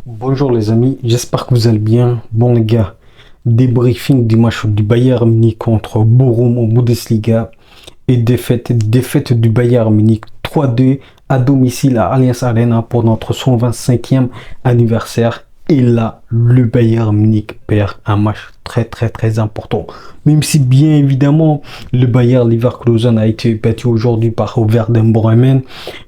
Bonjour les amis, j'espère que vous allez bien. Bon les gars, débriefing du match du Bayern Munich contre Bochum en Bundesliga et défaite du Bayern Munich 3-2 à domicile à Allianz Arena pour notre 125e anniversaire. Et là, le Bayern Munich perd un match très important. Même si bien évidemment, le Bayer Leverkusen a été battu aujourd'hui par Werder Bremen.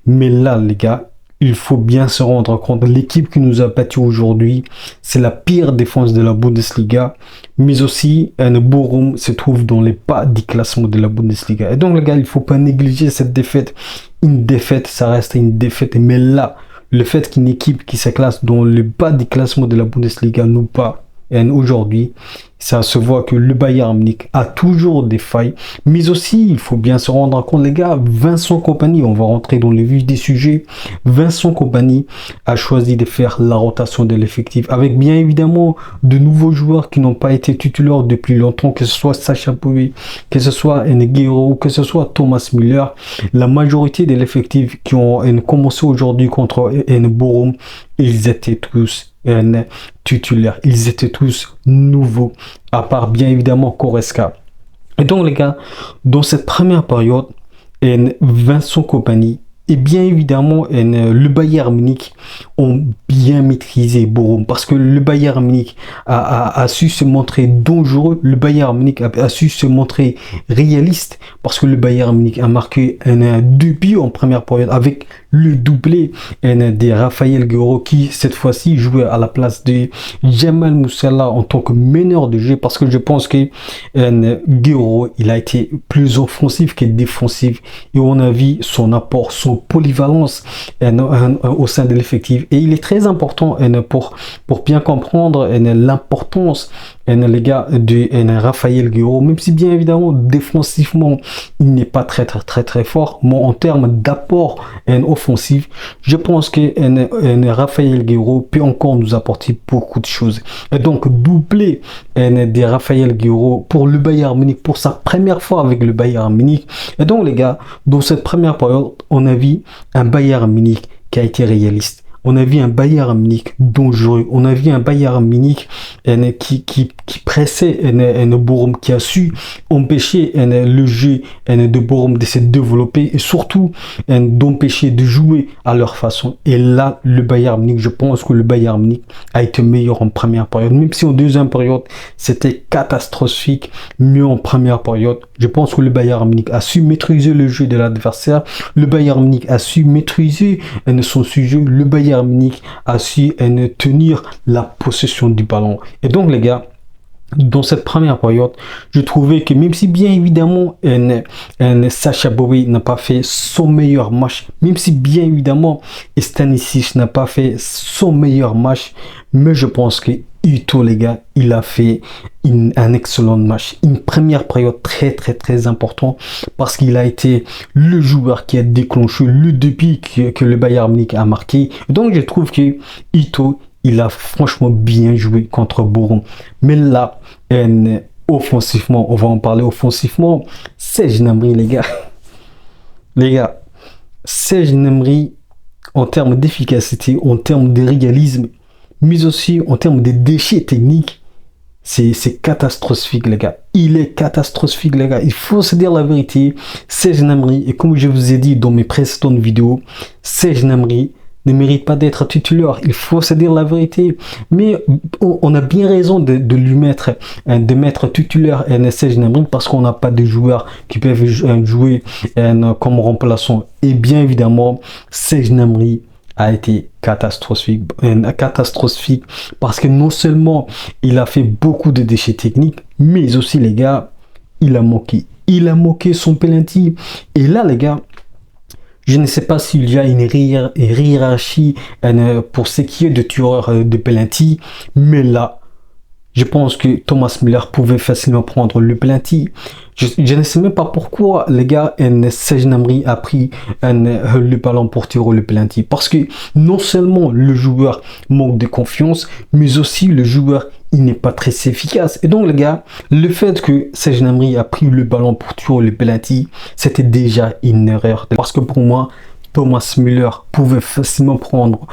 Mais là les gars, il faut bien se rendre compte, l'équipe qui nous a battu aujourd'hui, c'est la pire défense de la Bundesliga, mais aussi Bochum se trouve dans les bas du classement de la Bundesliga. Et donc les gars, il ne faut pas négliger cette défaite. Une défaite, ça reste une défaite, mais là, le fait qu'une équipe qui se classe dans le bas du classement de la Bundesliga nous bat aujourd'hui, ça se voit que le Bayern Munich a toujours des failles, mais aussi il faut bien se rendre compte les gars, Vincent Kompany, on va rentrer dans le vif des sujets. Vincent Kompany a choisi de faire la rotation de l'effectif avec bien évidemment de nouveaux joueurs qui n'ont pas été titulaires depuis longtemps, que ce soit Sacha Boey, que ce soit Nguero ou que ce soit Thomas Müller. La majorité de l'effectif qui ont commencé aujourd'hui contre Bochum, ils étaient tous titulaires, ils étaient tous nouveaux, à part bien évidemment Goretzka. Et donc les gars, dans cette première période, Vincent Kompany et bien évidemment le Bayern Munich ont bien maîtrisé Bochum, parce que le Bayern Munich a su se montrer dangereux, le Bayern Munich a su se montrer réaliste, parce que le Bayern Munich a marqué un but en première période avec le doublé de Raphaël Guerreiro, qui cette fois-ci jouait à la place de Jamal Musiala en tant que meneur de jeu, parce que je pense que Guerreiro il a été plus offensif que défensif, et on a vu son apport, son polyvalence au sein de l'effectif. Et il est très important pour bien comprendre l'importance les gars de Raphaël Guerreiro, même si bien évidemment défensivement il n'est pas très fort, mais en termes d'apport offensif, je pense que Raphaël Guerreiro peut encore nous apporter beaucoup de choses. Et donc doublé de Raphaël Guerreiro pour le Bayern Munich, pour sa première fois avec le Bayern Munich. Et donc les gars, dans cette première période, on a vu un Bayern Munich qui a été réaliste. On a vu un Bayern Munich dangereux. On a vu un Bayern Munich qui pressait Bochum, qui a su empêcher le jeu de Bochum de se développer, et surtout d'empêcher de jouer à leur façon. Et là, le Bayern Munich, je pense que le Bayern Munich a été meilleur en première période, même si en deuxième période, c'était catastrophique. Mieux en première période, je pense que le Bayern Munich a su maîtriser le jeu de l'adversaire. Le Bayern Munich a su maîtriser son sujet. Le Bayern Munich a su tenir la possession du ballon. Et donc les gars, dans cette première période, je trouvais que même si bien évidemment Sacha Boey n'a pas fait son meilleur match, même si bien évidemment Stanisic n'a pas fait son meilleur match, mais je pense que Ito les gars, il a fait un excellent match, une première période très important, parce qu'il a été le joueur qui a déclenché le début que le Bayern Munich a marqué. Donc je trouve que Ito, il a franchement bien joué contre Bochum. Mais là, offensivement, on va en parler offensivement, Serge Gnabry les gars, Serge Gnabry, en termes d'efficacité, en termes de réalisme, mais aussi en termes de déchets techniques, c'est catastrophique les gars. Il est catastrophique les gars. Il faut se dire la vérité. Serge Gnabry, et comme je vous ai dit dans mes précédentes vidéos, Serge Gnabry ne mérite pas d'être titulaire. Il faut se dire la vérité. Mais on a bien raison de lui mettre, de mettre titulaire Serge Gnabry, parce qu'on n'a pas de joueurs qui peuvent jouer comme remplaçant. Et bien évidemment, Serge Gnabry a été catastrophique, parce que non seulement il a fait beaucoup de déchets techniques, mais aussi les gars, il a moqué son penalty. Et là les gars, je ne sais pas s'il y a une hiérarchie pour ce qui est de tireur de penalty, mais là, je pense que Thomas Müller pouvait facilement prendre le penalty. Je ne sais même pas pourquoi les gars, Serge Gnabry a pris le ballon pour tirer le penalty. Parce que non seulement le joueur manque de confiance, mais aussi le joueur, il n'est pas très efficace. Et donc les gars, le fait que Serge Gnabry a pris le ballon pour tirer le penalty, c'était déjà une erreur. Parce que pour moi, Thomas Müller pouvait facilement prendre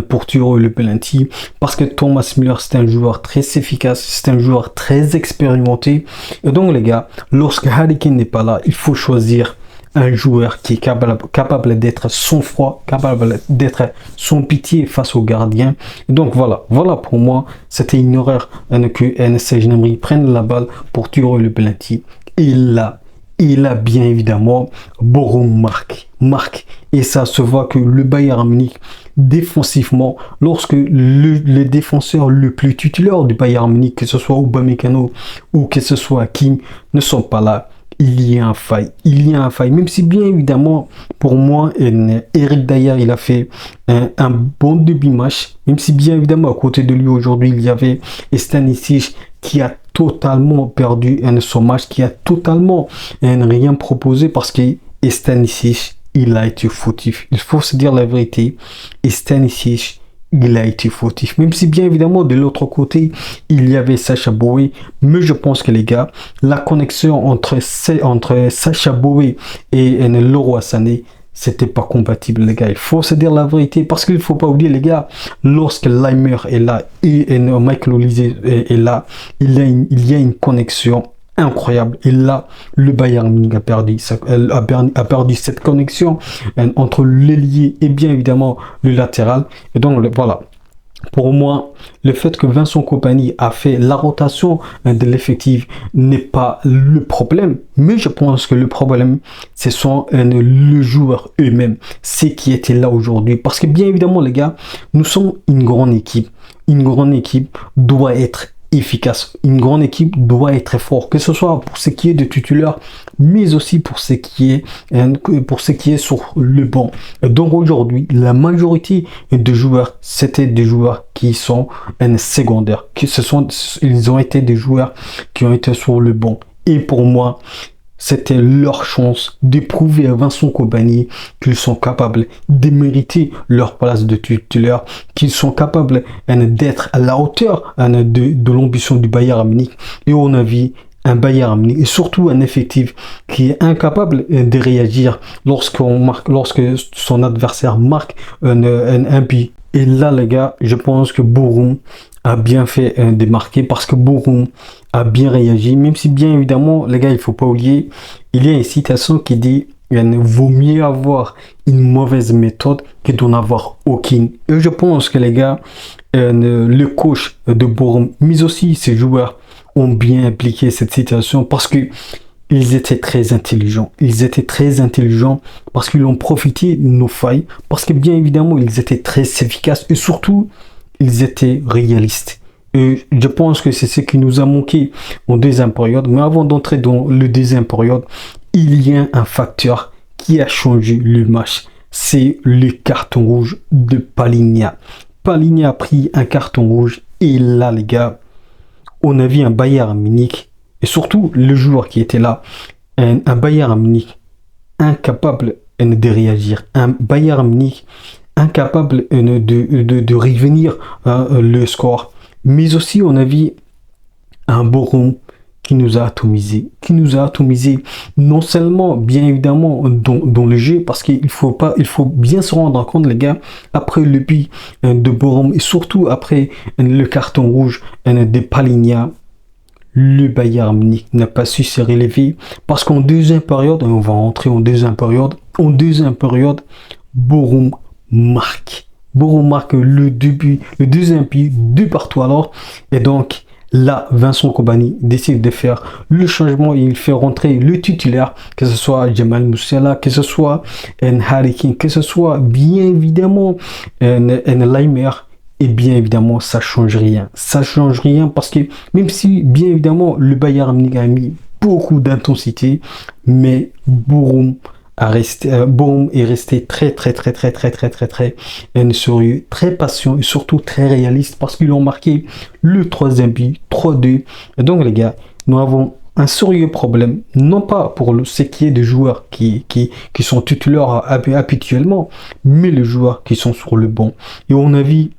pour tirer le penalty parce que Thomas Müller c'est un joueur très efficace, c'est un joueur très expérimenté. Et donc les gars, lorsque Harry Kane n'est pas là, il faut choisir un joueur qui est capable d'être sans froid, capable d'être sans pitié face au gardien. Et donc voilà pour moi, c'était une erreur que NSC Gnabry prenne la balle pour tirer le penalty. Il a bien évidemment Borum marque. Et ça se voit que le Bayern Munich, défensivement, lorsque le défenseur le plus titulaire du Bayern Munich, que ce soit Upamecano ou que ce soit Kim, ne sont pas là, il y a un faille. Même si bien évidemment, pour moi, Eric Dyer, il a fait un bon début match. Même si bien évidemment, à côté de lui aujourd'hui, il y avait Stanisic qui a totalement perdu son match, qui a totalement rien proposé parce que Stanisic, il a été fautif. Il faut se dire la vérité. Stanisic, il a été fautif. Même si bien évidemment de l'autre côté, il y avait Sacha Boey. Mais je pense que les gars, la connexion entre Sacha Boey et Leroy Sané, c'était pas compatible les gars. Il faut se dire la vérité parce qu'il faut pas oublier les gars, lorsque Leimer est là et Michael Olise est là, il y a une connexion incroyable. Et là, le Bayern Munich a perdu cette connexion entre l'ailier et bien évidemment le latéral. Et donc voilà. Pour moi, le fait que Vincent Kompany a fait la rotation de l'effectif n'est pas le problème. Mais je pense que le problème, ce sont les joueurs eux-mêmes. C'est qui étaient là aujourd'hui. Parce que bien évidemment, les gars, nous sommes une grande équipe. Une grande équipe doit être efficace. Une grande équipe doit être fort, que ce soit pour ce qui est de titulaire, mais aussi pour ce qui est sur le banc. Donc aujourd'hui, la majorité de joueurs, c'était des joueurs qui sont secondaires, ils ont été des joueurs qui ont été sur le banc. Et pour moi, c'était leur chance de prouver à Vincent Kompany qu'ils sont capables de mériter leur place de titulaire, qu'ils sont capables d'être à la hauteur de l'ambition du Bayern Munich. Et on a vu un Bayern Munich et surtout un effectif qui est incapable de réagir lorsque son adversaire marque un but. Et là, les gars, je pense que Borum a bien fait de marquer parce que Borum a bien réagi, même si bien évidemment, les gars, il faut pas oublier, il y a une citation qui dit il vaut mieux avoir une mauvaise méthode que d'en avoir aucune. Et je pense que les gars, le coach de Borum, mais aussi ses joueurs, ont bien appliqué cette situation parce que ils étaient très intelligents. Ils étaient très intelligents parce qu'ils ont profité de nos failles, parce que bien évidemment, ils étaient très efficaces et surtout, ils étaient réalistes. Et je pense que c'est ce qui nous a manqué en deuxième période. Mais avant d'entrer dans le deuxième période, il y a un facteur qui a changé le match. C'est le carton rouge de Palhinha. Palhinha a pris un carton rouge et là, les gars, on a vu un Bayern Munich et surtout le joueur qui était là, un Bayern Munich incapable de réagir, un Bayern Munich incapable de revenir le score. Mais aussi on a vu un Borum qui nous a atomisé, non seulement bien évidemment dans le jeu, parce qu'il faut bien se rendre compte les gars, après le but de Borum et surtout après le carton rouge de Palhinha, le Bayern Munich n'a pas su se relever parce qu'en deuxième période, on va entrer en deuxième période, Borum marque le deuxième but, 2-2 alors, et donc là, Vincent Kompany décide de faire le changement et il fait rentrer le titulaire, que ce soit Jamal Musiala, que ce soit Harry Kane, que ce soit bien évidemment Leimer. Et bien évidemment, ça change rien. Ça change rien parce que même si bien évidemment le Bayern Munich a mis beaucoup d'intensité, mais Borum est resté très sérieux, très patient et surtout très réaliste parce qu'ils ont marqué le troisième but, 3-2. Et donc les gars, nous avons un sérieux problème, non pas pour ce qui est des joueurs qui sont titulaires habituellement, mais les joueurs qui sont sur le banc. Et on a vu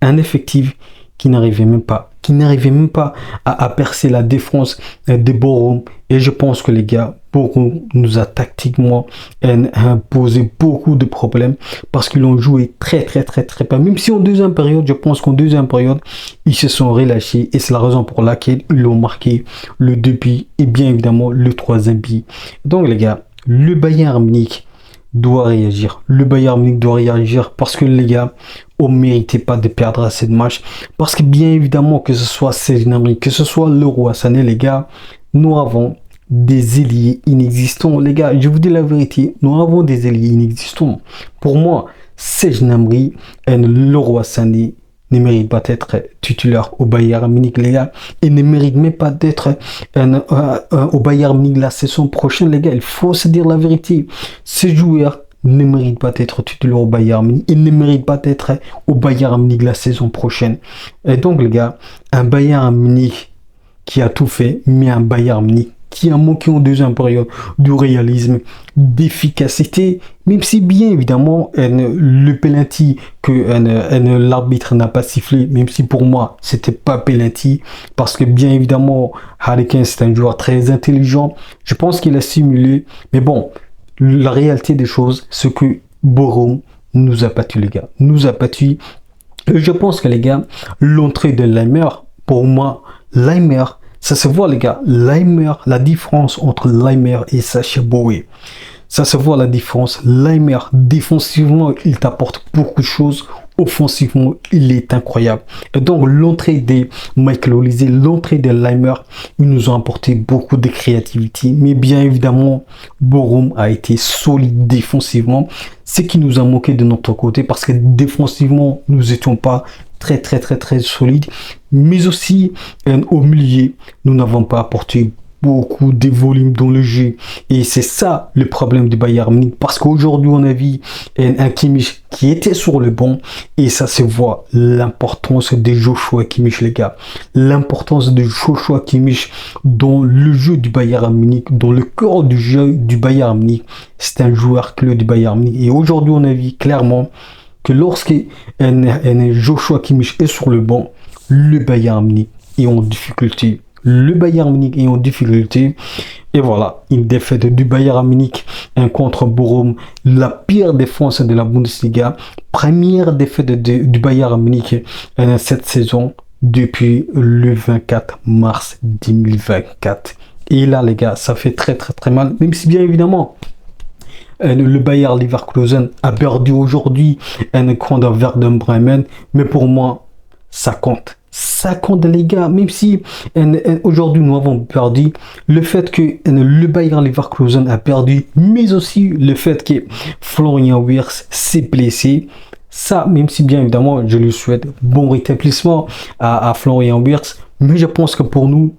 un effectif qui n'arrivait même pas qui n'arrivait même pas à percer la défense de Borum. Et je pense que les gars, Borum nous a tactiquement imposé beaucoup de problèmes parce qu'ils ont joué très pas. Même si en deuxième période, je pense qu'en deuxième période, ils se sont relâchés et c'est la raison pour laquelle ils ont marqué le 2 buts et bien évidemment le troisième but. Donc les gars, le Bayern Munich doit réagir. Le Bayern Munich doit réagir parce que les gars, on ne méritait pas de perdre à cette match. Parce que bien évidemment, que ce soit Serge Gnabry, que ce soit Leroy Sané, les gars, nous avons des ailiers inexistants. Les gars, je vous dis la vérité, nous avons des ailiers inexistants. Pour moi, Serge Gnabry et Leroy Sané ne mérite pas d'être titulaire au Bayern Munich, les gars. Il ne mérite même pas d'être au Bayern Munich la saison prochaine, les gars. Il faut se dire la vérité. Ces joueurs ne méritent pas d'être titulaire au Bayern Munich. Ils ne méritent pas d'être au Bayern Munich la saison prochaine. Et donc, les gars, un Bayern Munich qui a tout fait, mais un Bayern Munich qui a manqué en deuxième période du réalisme, d'efficacité, même si bien évidemment le penalty que l'arbitre n'a pas sifflé, même si pour moi c'était pas penalty, parce que bien évidemment Harry Kane c'est un joueur très intelligent, je pense qu'il a simulé, mais bon, la réalité des choses, c'est que Borum nous a battu les gars, nous a battu. Je pense que les gars, l'entrée de Laimer, pour moi, Laimer, ça se voit les gars, Laimer, la différence entre Laimer et Sacha Boey. Ça se voit la différence. Laimer, défensivement, il t'apporte beaucoup de choses. Offensivement, il est incroyable. Et donc, l'entrée de Michael Olise, l'entrée de Laimer, ils nous ont apporté beaucoup de créativité. Mais bien évidemment, Borum a été solide défensivement. Ce qui nous a manqué de notre côté parce que défensivement, nous n'étions pas très solide, mais aussi au milieu, nous n'avons pas apporté beaucoup de volume dans le jeu et c'est ça le problème du Bayern Munich parce qu'aujourd'hui on a vu un Kimmich qui était sur le banc et ça se voit l'importance de Joshua Kimmich les gars, l'importance de Joshua Kimmich dans le jeu du Bayern Munich, dans le corps du jeu du Bayern Munich. C'est un joueur clé du Bayern Munich et aujourd'hui on a vu clairement que lorsque Joshua Kimmich est sur le banc, le Bayern Munich est en difficulté. Le Bayern Munich est en difficulté. Et voilà, une défaite du Bayern Munich contre Borum, la pire défense de la Bundesliga. Première défaite du Bayern Munich cette saison depuis le 24 mars 2024. Et là, les gars, ça fait très mal. Même si bien évidemment, le Bayer Leverkusen a perdu aujourd'hui contre Werder Bremen, mais pour moi, ça compte. Ça compte les gars, même si aujourd'hui nous avons perdu, le fait que le Bayer Leverkusen a perdu, mais aussi le fait que Florian Wirtz s'est blessé, ça, même si bien évidemment je lui souhaite bon rétablissement à Florian Wirtz, mais je pense que pour nous,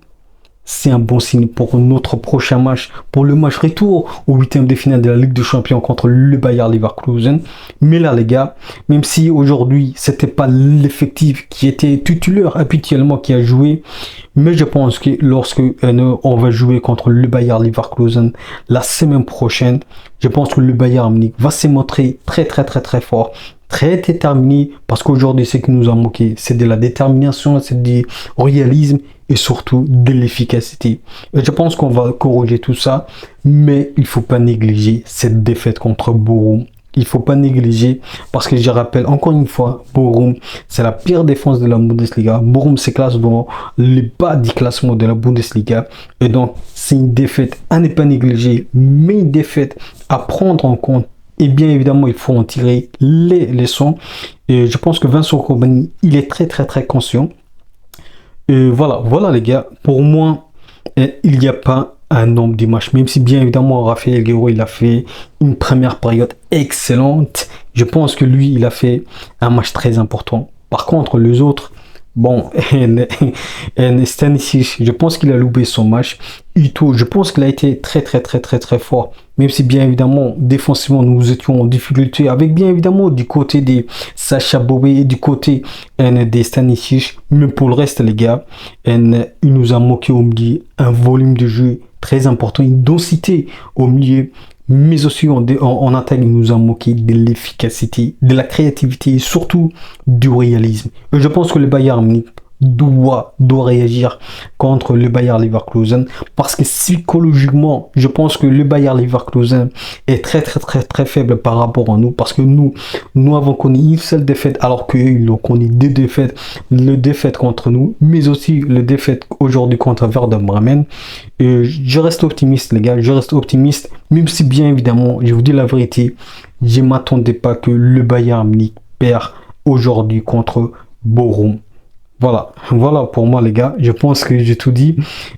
c'est un bon signe pour notre prochain match, pour le match retour au huitième de finale de la Ligue des Champions contre le Bayer Leverkusen. Mais là les gars, même si aujourd'hui c'était pas l'effectif qui était titulaire habituellement qui a joué, mais je pense que lorsque on va jouer contre le Bayer Leverkusen la semaine prochaine, je pense que le Bayern Munich va se montrer très fort, très déterminé, parce qu'aujourd'hui ce qui nous a manqué, c'est de la détermination, c'est du réalisme et surtout de l'efficacité. Et je pense qu'on va corriger tout ça, mais il faut pas négliger cette défaite contre Borum. Il faut pas négliger parce que je rappelle encore une fois, Borum, c'est la pire défense de la Bundesliga. Borum se classe dans le bas du classement de la Bundesliga. Et donc, c'est une défaite à ne pas négliger, mais une défaite à prendre en compte. Et bien évidemment, il faut en tirer les leçons. Et je pense que Vincent Kompany, il est très conscient. Et voilà les gars, pour moi, il n'y a pas un nombre de matchs, même si bien évidemment Raphaël Guerreiro il a fait une première période excellente. Je pense que lui il a fait un match très important. Par contre les autres, bon, Stanisic, je pense qu'il a loupé son match. Ito, je pense qu'il a été très fort. Même si bien évidemment défensivement nous étions en difficulté, avec bien évidemment du côté des Sacha Boey et du côté des Stanisic. Mais pour le reste les gars, il nous a manqué au milieu un volume de jeu très important, une densité au milieu. Mais aussi en attaque, il nous a manqué de l'efficacité, de la créativité et surtout du réalisme. Et je pense que le Bayern Munich doit réagir contre le Bayer Leverkusen parce que psychologiquement, je pense que le Bayer Leverkusen est très faible par rapport à nous parce que nous avons connu une seule défaite alors qu'ils ont connu deux défaites, le défaite contre nous, mais aussi le défaite aujourd'hui contre Werder Bremen. Et je reste optimiste, les gars, je reste optimiste, même si bien évidemment, je vous dis la vérité, je ne m'attendais pas que le Bayern Munich perd aujourd'hui contre Bochum. Voilà pour moi les gars, je pense que j'ai tout dit.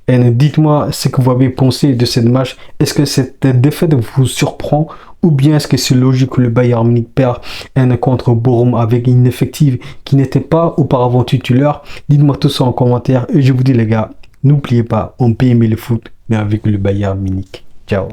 Et dites-moi ce que vous avez pensé de cette match. Est-ce que cette défaite vous surprend ou bien est-ce que c'est logique que le Bayern Munich perd contre Bochum avec une effective qui n'était pas auparavant titulaire? Dites-moi tout ça en commentaire et je vous dis les gars, n'oubliez pas, on peut aimer le foot mais avec le Bayern Munich. Ciao.